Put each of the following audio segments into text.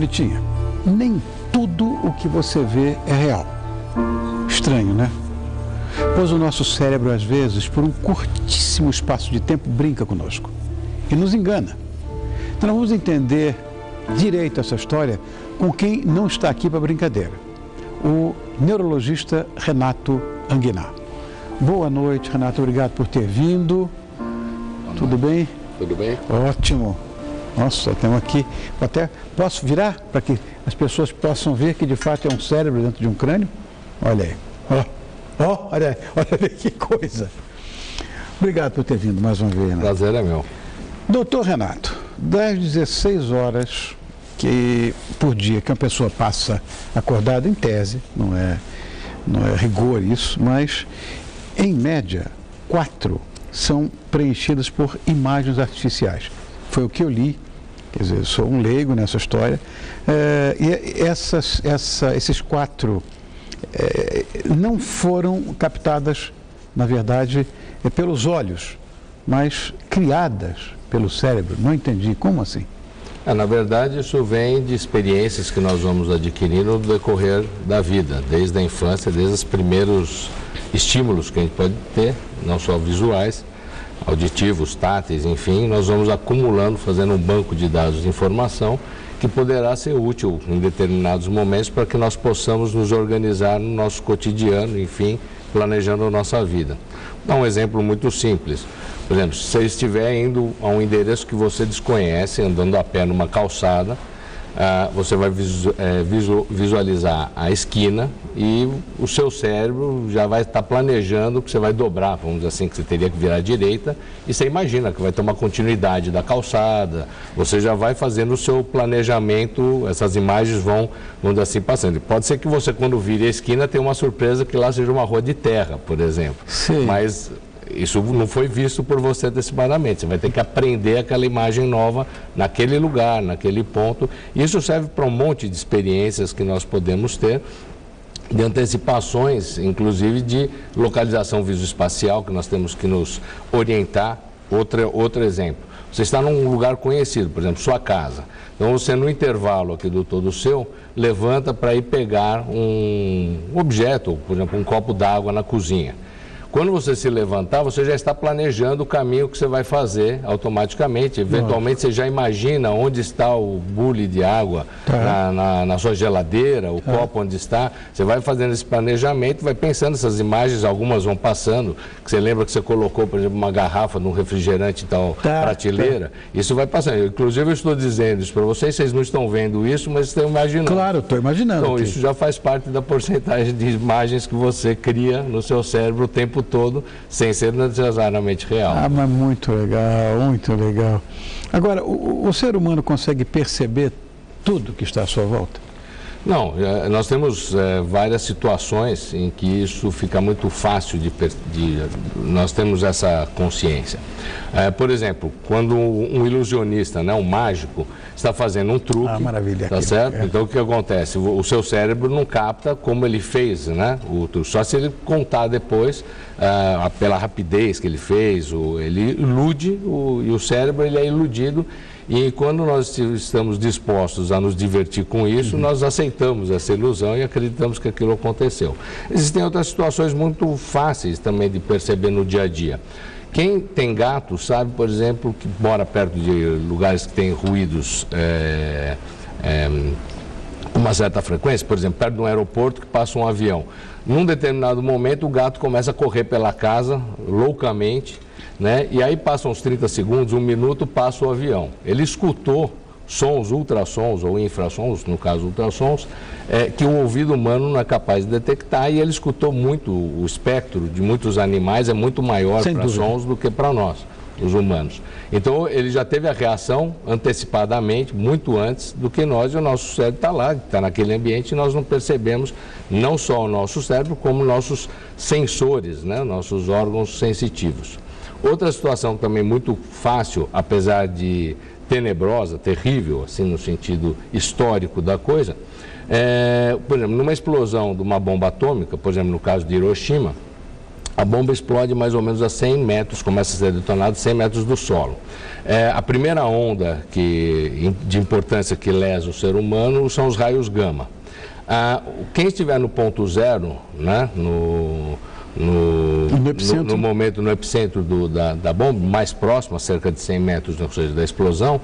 Ritinha, nem tudo o que você vê é real. Estranho, né? Pois o nosso cérebro, às vezes, por um curtíssimo espaço de tempo, brinca conosco e nos engana. Então, nós vamos entender direito essa história com quem não está aqui para brincadeira, o neurologista Renato Anguinar. Boa noite, Renato, obrigado por ter vindo. Tudo bem? Tudo bem? Ótimo. Nossa, temos aqui, até posso virar para que as pessoas possam ver que de fato é um cérebro dentro de um crânio? Olha aí, olha que coisa. Obrigado por ter vindo mais uma vez, Renato. Prazer é meu. Doutor Renato, das 16 horas por dia que uma pessoa passa acordada, em tese, não é rigor isso, mas em média 4 são preenchidas por imagens artificiais. Foi o que eu li, quer dizer, eu sou um leigo nessa história, e esses 4 não foram captadas, na verdade, pelos olhos, mas criadas pelo cérebro. Não entendi, como assim? Na verdade, isso vem de experiências que nós vamos adquirindo no decorrer da vida, desde a infância, desde os primeiros estímulos que a gente pode ter, não só visuais, auditivos, táteis, enfim, nós vamos acumulando, fazendo um banco de dados de informação que poderá ser útil em determinados momentos para que nós possamos nos organizar no nosso cotidiano, enfim, planejando a nossa vida. Vou dar um exemplo muito simples. Por exemplo, se você estiver indo a um endereço que você desconhece, andando a pé numa calçada, você vai visualizar a esquina e o seu cérebro já vai estar planejando que você vai dobrar, vamos dizer assim, que você teria que virar à direita, e você imagina que vai ter uma continuidade da calçada, você já vai fazendo o seu planejamento, essas imagens vão dizer assim, passando. Pode ser que você, quando vire a esquina, tenha uma surpresa que lá seja uma rua de terra, por exemplo. Sim. Mas isso não foi visto por você antecipadamente. Você vai ter que aprender aquela imagem nova naquele lugar, naquele ponto. Isso serve para um monte de experiências que nós podemos ter, de antecipações, inclusive de localização visoespacial, que nós temos que nos orientar. Outro exemplo. Você está num lugar conhecido, por exemplo, sua casa. Então, você, no intervalo aqui do todo seu, levanta para ir pegar um objeto, por exemplo, um copo d'água na cozinha. Quando você se levantar, você já está planejando o caminho que você vai fazer automaticamente. Eventualmente, você já imagina onde está o bule de água na sua geladeira, o copo onde está. Você vai fazendo esse planejamento, vai pensando essas imagens, algumas vão passando. Que você lembra que você colocou, por exemplo, uma garrafa num refrigerante e tal, prateleira. Isso vai passando. Inclusive, eu estou dizendo isso para vocês não estão vendo isso, mas estão imaginando. Claro, estou imaginando. Então, isso já faz parte da porcentagem de imagens que você cria no seu cérebro o tempo todo, sem ser necessariamente real. Mas muito legal, muito legal. Agora, o ser humano consegue perceber tudo que está à sua volta? Não, nós temos várias situações em que isso fica muito fácil nós temos essa consciência. Por exemplo, quando um ilusionista, um mágico, está fazendo um truque, maravilha, tá certo? Então, o que acontece? O seu cérebro não capta como ele fez, o truque. Só se ele contar depois, pela rapidez que ele fez, ele ilude, e o cérebro ele é iludido. E quando nós estamos dispostos a nos divertir com isso, nós aceitamos essa ilusão e acreditamos que aquilo aconteceu. Existem outras situações muito fáceis também de perceber no dia a dia. Quem tem gato sabe, por exemplo, que mora perto de lugares que têm ruídos com uma certa frequência, por exemplo, perto de um aeroporto que passa um avião. Num determinado momento, o gato começa a correr pela casa loucamente, e aí passam uns 30 segundos, 1 minuto, passa o avião. Ele escutou sons, ultrassons ou infrassons, no caso ultrassons, que o ouvido humano não é capaz de detectar, e ele escutou muito, o espectro de muitos animais é muito maior para sons do que para nós, os humanos. Então, ele já teve a reação antecipadamente, muito antes do que nós, e o nosso cérebro está lá, está naquele ambiente, e nós não percebemos não só o nosso cérebro, como nossos sensores, nossos órgãos sensitivos. Outra situação também muito fácil, apesar de tenebrosa, terrível, assim, no sentido histórico da coisa, por exemplo, numa explosão de uma bomba atômica, por exemplo, no caso de Hiroshima, a bomba explode mais ou menos a 100 metros, começa a ser detonada a 100 metros do solo. A primeira onda de importância que lesa o ser humano são os raios gama. Quem estiver no ponto zero, né, no momento, no epicentro da bomba, mais próximo, a cerca de 100 metros, ou seja, da explosão,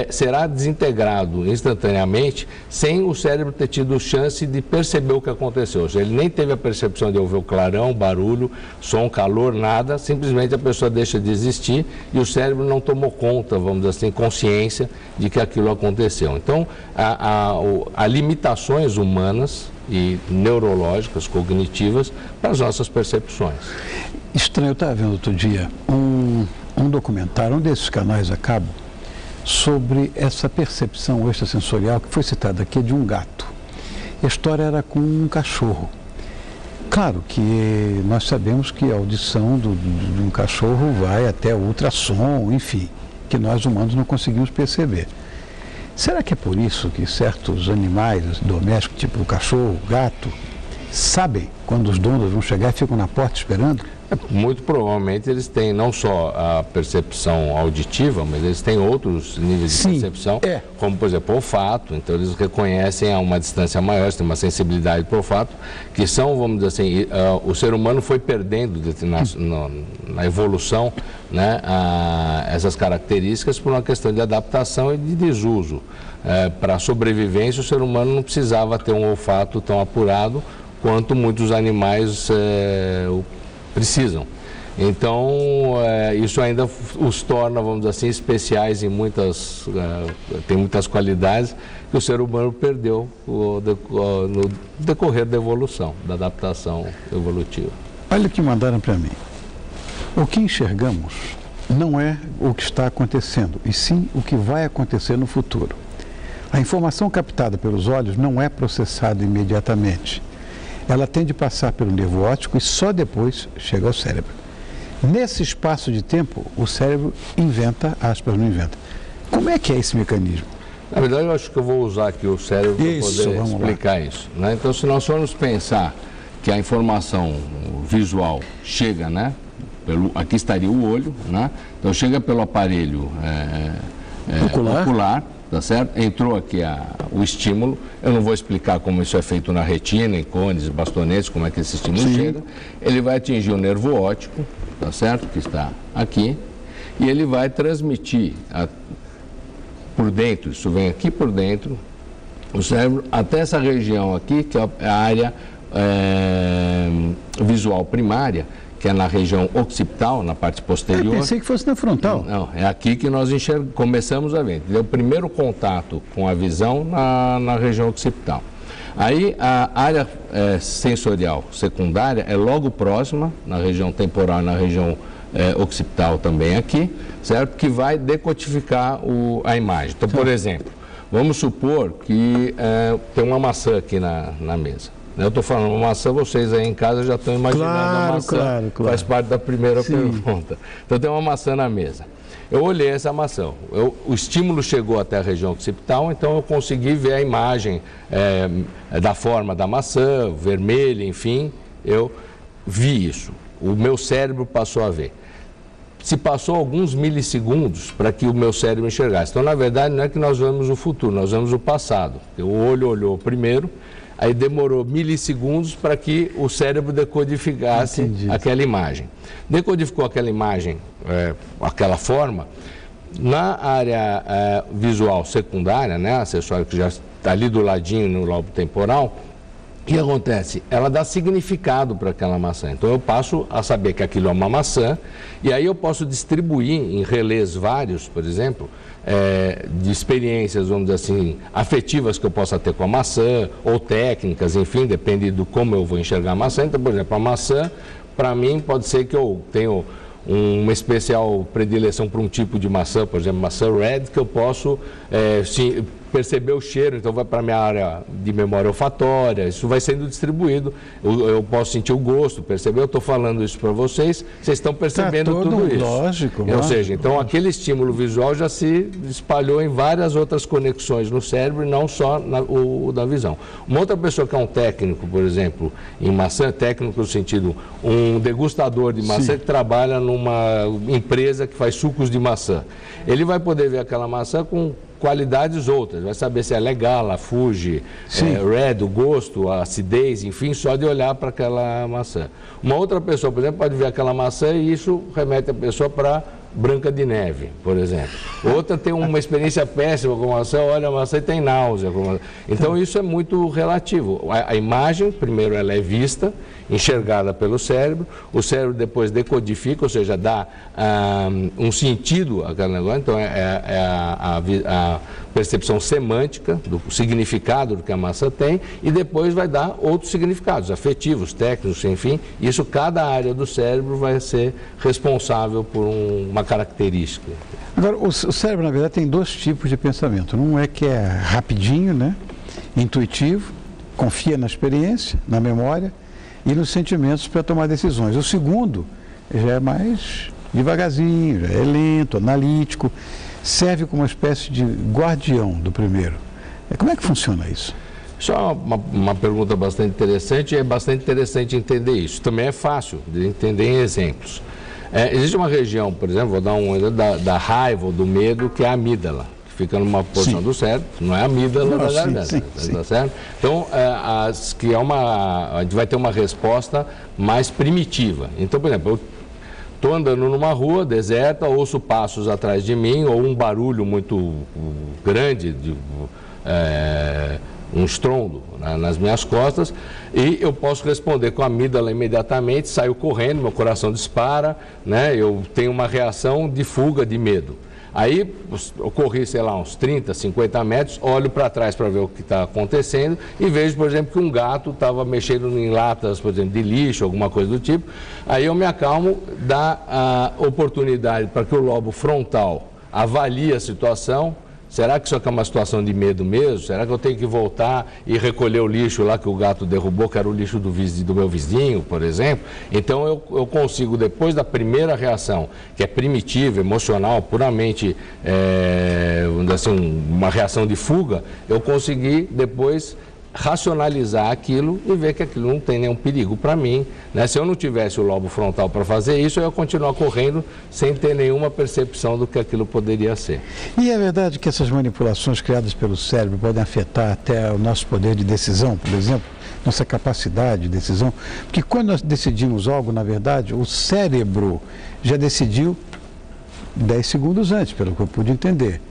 será desintegrado instantaneamente, sem o cérebro ter tido chance de perceber o que aconteceu. Ou seja, ele nem teve a percepção de ouvir o clarão, barulho, som, calor, nada, simplesmente a pessoa deixa de existir e o cérebro não tomou conta, vamos dizer assim, consciência de que aquilo aconteceu. Então, há limitações humanas e neurológicas, cognitivas, para as nossas percepções. Estranho, eu estava vendo outro dia um documentário, um desses canais a cabo, sobre essa percepção extrasensorial que foi citada aqui de um gato. A história era com um cachorro. Claro que nós sabemos que a audição de um cachorro vai até ultrassom, enfim, que nós humanos não conseguimos perceber. Será que é por isso que certos animais domésticos, tipo o cachorro, o gato, sabem quando os donos vão chegar e ficam na porta esperando? Muito provavelmente eles têm não só a percepção auditiva, mas eles têm outros níveis de percepção, como, por exemplo, o olfato. Então, eles reconhecem a uma distância maior, têm uma sensibilidade para o olfato, que são, vamos dizer assim, o ser humano foi perdendo na evolução, né, essas características por uma questão de adaptação e de desuso. Para a sobrevivência, o ser humano não precisava ter um olfato tão apurado quanto muitos animais precisam. Então, isso ainda os torna, vamos dizer assim, especiais em tem muitas qualidades que o ser humano perdeu no decorrer da evolução, da adaptação evolutiva. Olha o que mandaram para mim. O que enxergamos não é o que está acontecendo, e sim o que vai acontecer no futuro. A informação captada pelos olhos não é processada imediatamente. Ela tem de passar pelo nervo óptico e só depois chega ao cérebro. Nesse espaço de tempo, o cérebro inventa, aspas, não inventa. Como é que é esse mecanismo? Na verdade, eu acho que eu vou usar aqui o cérebro para poder explicar isso. Né? Então, se nós formos pensar que a informação visual chega, né? Aqui estaria o olho, né? Então chega pelo aparelho ocular. Tá certo? Entrou aqui o estímulo. Eu não vou explicar como isso é feito na retina, em cones, bastonetes, como é que esse estímulo chega. Ele vai atingir o nervo óptico, tá certo? Que está aqui. E ele vai transmitir por dentro, isso vem aqui por dentro, o cérebro, até essa região aqui, que é a área visual primária, que é na região occipital, na parte posterior. Eu pensei que fosse na frontal. Não, é aqui que nós começamos a ver. O primeiro contato com a visão na região occipital. Aí a área sensorial secundária é logo próxima, na região temporal e na região occipital também aqui, certo? Que vai decodificar a imagem. Então, por exemplo, vamos supor que tem uma maçã aqui na mesa. Eu estou falando uma maçã, vocês aí em casa já estão imaginando a maçã. Claro. Faz parte da primeira pergunta. Então tem uma maçã na mesa. Eu olhei essa maçã. O estímulo chegou até a região occipital, então eu consegui ver a imagem da forma da maçã, vermelha, enfim. Eu vi isso. O meu cérebro passou a ver. Se passou alguns milissegundos para que o meu cérebro enxergasse. Então, na verdade, não é que nós vemos o futuro, nós vemos o passado. O olho olhou primeiro. Aí demorou milissegundos para que o cérebro decodificasse aquela imagem. Decodificou aquela imagem, aquela forma, na área visual secundária, né, acessória que já está ali do ladinho no lobo temporal. O que acontece? Ela dá significado para aquela maçã. Então eu passo a saber que aquilo é uma maçã e aí eu posso distribuir em relés vários, por exemplo, de experiências, vamos dizer assim, afetivas que eu possa ter com a maçã, ou técnicas, enfim, depende do como eu vou enxergar a maçã. Então, por exemplo, a maçã, para mim, pode ser que eu tenho uma especial predileção por um tipo de maçã, por exemplo, maçã red, que eu posso perceber o cheiro, então vai para a minha área de memória olfatória, isso vai sendo distribuído, eu posso sentir o gosto, perceber, eu estou falando isso para vocês, vocês estão percebendo tudo isso. Lógico. Ou seja, então aquele estímulo visual já se espalhou em várias outras conexões no cérebro e não só o da visão. Uma outra pessoa que é um técnico, por exemplo, em maçã, técnico no sentido, um degustador de maçã que trabalha numa empresa que faz sucos de maçã, ele vai poder ver aquela maçã com qualidades outras, vai saber se é legal, a Fuji, Red, o gosto, a acidez, enfim, só de olhar para aquela maçã. Uma outra pessoa, por exemplo, pode ver aquela maçã e isso remete a pessoa para Branca de Neve, por exemplo. Outra tem uma experiência péssima com a maçã, olha a maçã e tem náusea. Então isso é muito relativo. A imagem, primeiro, ela é vista, enxergada pelo cérebro, o cérebro depois decodifica, ou seja, dá um sentido àquele negócio, então a percepção semântica do significado do que a maçã tem e depois vai dar outros significados, afetivos, técnicos, enfim, isso cada área do cérebro vai ser responsável por uma característica. Agora, o cérebro, na verdade, tem dois tipos de pensamento. Um é que é rapidinho, né? Intuitivo, confia na experiência, na memória e nos sentimentos para tomar decisões. O segundo já é mais devagarzinho, já é lento, analítico, serve como uma espécie de guardião do primeiro. Como é que funciona isso? Isso é uma pergunta bastante interessante e é bastante interessante entender isso. Também é fácil de entender em exemplos. Existe uma região, por exemplo, vou dar um exemplo da raiva ou do medo, que é a amígdala. Fica numa posição do cérebro, não é a amígdala da garganta, tá certo? Então, a gente vai ter uma resposta mais primitiva. Então, por exemplo, eu estou andando numa rua deserta, ouço passos atrás de mim, ou um barulho muito grande, um estrondo nas minhas costas, e eu posso responder com a amígdala imediatamente, saio correndo, meu coração dispara, né? Eu tenho uma reação de fuga, de medo. Aí eu corri, sei lá, uns 30, 50 metros, olho para trás para ver o que está acontecendo e vejo, por exemplo, que um gato estava mexendo em latas, por exemplo, de lixo, alguma coisa do tipo. Aí eu me acalmo, dá a oportunidade para que o lobo frontal avalie a situação. Será que isso aqui é uma situação de medo mesmo? Será que eu tenho que voltar e recolher o lixo lá que o gato derrubou, que era o lixo do meu vizinho, por exemplo? Então eu consigo, depois da primeira reação, que é primitiva, emocional, puramente assim, uma reação de fuga, eu consegui depois racionalizar aquilo e ver que aquilo não tem nenhum perigo para mim, né? Se eu não tivesse o lobo frontal para fazer isso, eu ia continuar correndo sem ter nenhuma percepção do que aquilo poderia ser. E é verdade que essas manipulações criadas pelo cérebro podem afetar até o nosso poder de decisão, por exemplo, nossa capacidade de decisão? Porque quando nós decidimos algo, na verdade, o cérebro já decidiu 10 segundos antes, pelo que eu pude entender.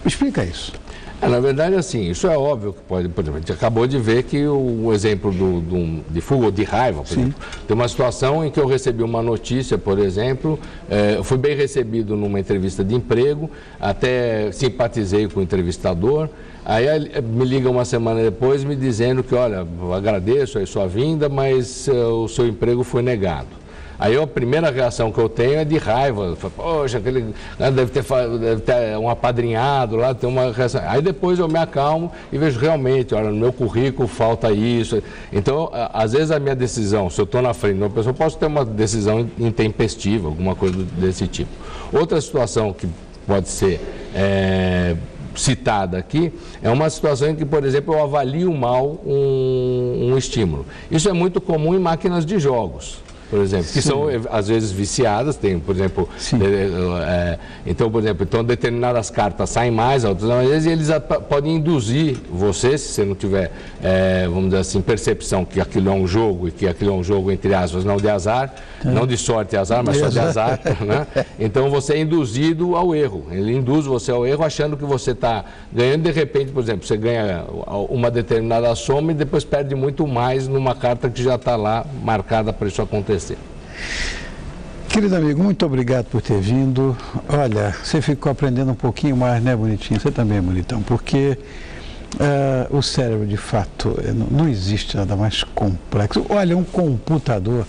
Explica isso. Na verdade, assim, isso é óbvio que pode, por exemplo, a gente acabou de ver que o exemplo de fuga ou de raiva, por exemplo, tem uma situação em que eu recebi uma notícia, por exemplo, eu fui bem recebido numa entrevista de emprego, até simpatizei com o entrevistador, aí me liga uma semana depois me dizendo que, olha, eu agradeço a sua vinda, mas o seu emprego foi negado. Aí a primeira reação que eu tenho é de raiva. Poxa, aquele deve ter um apadrinhado lá, tem uma reação. Aí depois eu me acalmo e vejo realmente, olha, no meu currículo falta isso. Então, às vezes a minha decisão, se eu estou na frente de uma pessoa, eu posso ter uma decisão intempestiva, alguma coisa desse tipo. Outra situação que pode ser citada aqui é uma situação em que, por exemplo, eu avalio mal um estímulo. Isso é muito comum em máquinas de jogos, por exemplo, que são às vezes viciadas, tem, por exemplo, então, por exemplo, determinadas cartas saem mais, outras não, às vezes eles podem induzir você, se você não tiver, vamos dizer assim, percepção que aquilo é um jogo e que aquilo é um jogo, entre aspas, não de azar, não de sorte e azar, mas só de azar, né? Então você é induzido ao erro, ele induz você ao erro achando que você está ganhando, de repente, por exemplo, você ganha uma determinada soma e depois perde muito mais numa carta que já está lá marcada para isso acontecer. Querido amigo, muito obrigado por ter vindo. Olha, você ficou aprendendo um pouquinho mais, né, bonitinho? Você também é bonitão, porque o cérebro, de fato, não existe nada mais complexo. Olha, um computador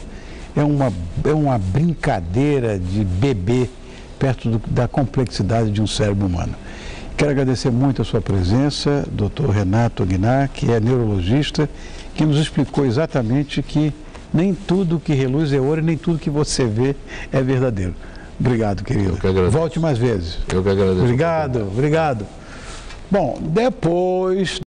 é uma brincadeira de bebê perto da complexidade de um cérebro humano. Quero agradecer muito a sua presença, Dr. Renato Guinar, que é neurologista, que nos explicou exatamente que nem tudo que reluz é ouro e nem tudo que você vê é verdadeiro. Obrigado, querido. Eu que agradeço. Volte mais vezes. Eu que agradeço. Obrigado, obrigado. Bom, depois